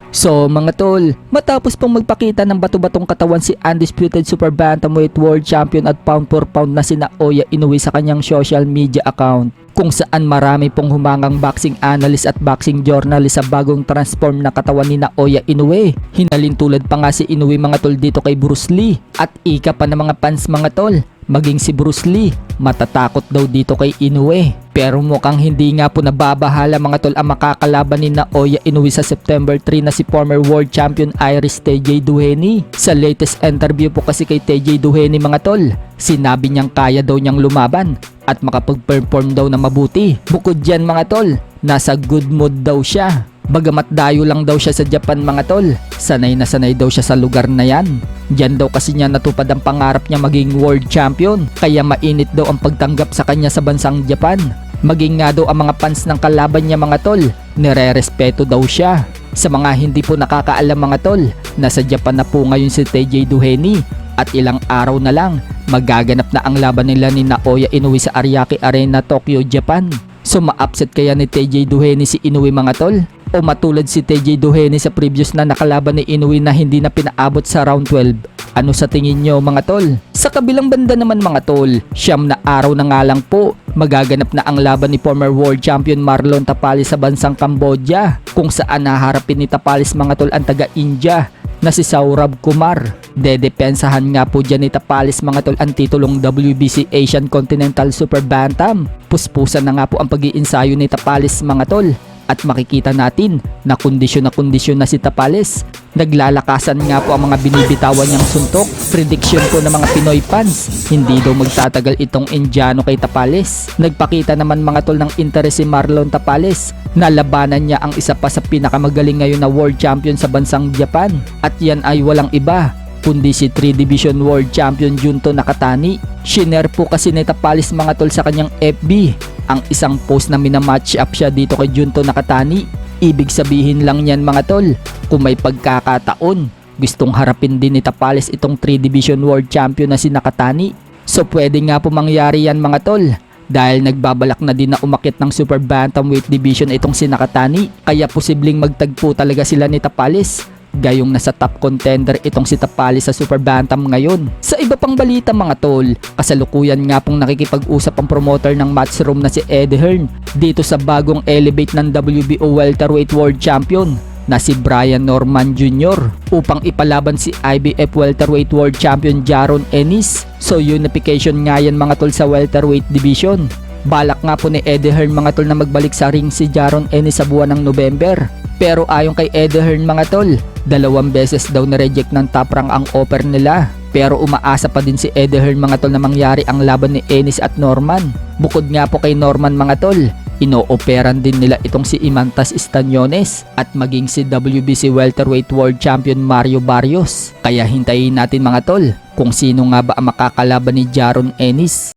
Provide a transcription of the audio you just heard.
So mga tol, matapos pong magpakita ng bato-batong katawan si undisputed super bantamweight world champion at pound for pound na si Naoya Inoue sa kanyang social media account, kung saan marami pong humangang boxing analyst at boxing journalist sa bagong transform na katawan ni Naoya Inoue. Hinalin tulad pa nga si Inoue mga tol dito kay Bruce Lee, at ika pa ng mga fans mga tol, maging si Bruce Lee matatakot daw dito kay Inoue. Pero mukhang hindi nga po nababahala mga tol ang makakalaban ni Naoya Inoue sa September 3 na si former world champion Iris TJ Duheny. Sa latest interview po kasi kay TJ Duheny mga tol, sinabi niyang kaya daw niyang lumaban at makapag-perform daw na mabuti. Bukod dyan mga tol, nasa good mood daw siya. Bagamat dayo lang daw siya sa Japan mga tol, sanay na sanay daw siya sa lugar na yan. Diyan daw kasi niya natupad ang pangarap niya maging world champion, kaya mainit daw ang pagtanggap sa kanya sa bansang Japan. Maging nga daw ang mga fans ng kalaban niya mga tol, nire-respeto daw siya. Sa mga hindi po nakakaalam mga tol, nasa Japan na po ngayon si TJ Duheny at ilang araw na lang magaganap na ang laban nila ni Naoya Inoue sa Ariake Arena, Tokyo, Japan. So ma-upset kaya ni TJ Duheny si Inoue mga tol? O matulad si TJ Duheny sa previous na nakalaban ni Inoue na hindi na pinaabot sa round 12? Ano sa tingin nyo mga tol? Sa kabilang banda naman mga tol, 9 na araw na nga lang po magaganap na ang laban ni former world champion Marlon Tapales sa bansang Cambodia, kung saan haharapin ni Tapales mga tol ang taga-India na si Saurabh Kumar. Dedepensahan nga po dyan ni Tapales mga tol ang titulong WBC Asian Continental Super Bantam. Puspusan na nga po ang pag-iinsayo ni Tapales mga tol, at makikita natin na kondisyon na si Tapales. Naglalakasan nga po ang mga binibitawan niyang suntok. Prediction ko ng mga Pinoy fans, hindi daw magtatagal itong Indiano kay Tapales. Nagpakita naman mga tol ng interes si Marlon Tapales na labanan niya ang isa pa sa pinakamagaling ngayon na world champion sa bansang Japan. At yan ay walang iba kundi si 3 Division World Champion Junto Nakatani. Shinare po kasi ni Tapales mga tol sa kanyang FB ang isang post na minamatch up siya dito kay Junto Nakatani. Ibig sabihin lang yan mga tol, kung may pagkakataon, gustong harapin din ni Tapales itong 3 Division World Champion na si Nakatani. So pwede nga po mangyari yan mga tol, dahil nagbabalak na din na umakit ng Super Bantamweight Division itong si Nakatani. Kaya posibleng magtagpo talaga sila ni Tapales, gayong nasa top contender itong si Tapales sa Super Bantam ngayon. Sa iba pang balita mga tol, kasalukuyan nga pong nakikipag-usap ang promoter ng Matchroom na si Eddie Hearn dito sa bagong elevate ng WBO Welterweight World Champion na si Brian Norman Jr. upang ipalaban si IBF Welterweight World Champion Jaron Ennis. So unification nga yan mga tol sa welterweight division. Balak nga po ni Eddie Hearn mga tol na magbalik sa ring si Jaron Ennis sa buwan ng November. Pero ayon kay Eddie Hearn mga tol, 2 beses daw na-reject ng Top Rank ang offer nila. Pero umaasa pa din si Eddie Hearn mga tol na mangyari ang laban ni Ennis at Norman. Bukod nga po kay Norman mga tol, ino-operan din nila itong si Imantas Estañones at maging si WBC Welterweight World Champion Mario Barrios. Kaya hintayin natin mga tol kung sino nga ba ang makakalaban ni Jaron Ennis.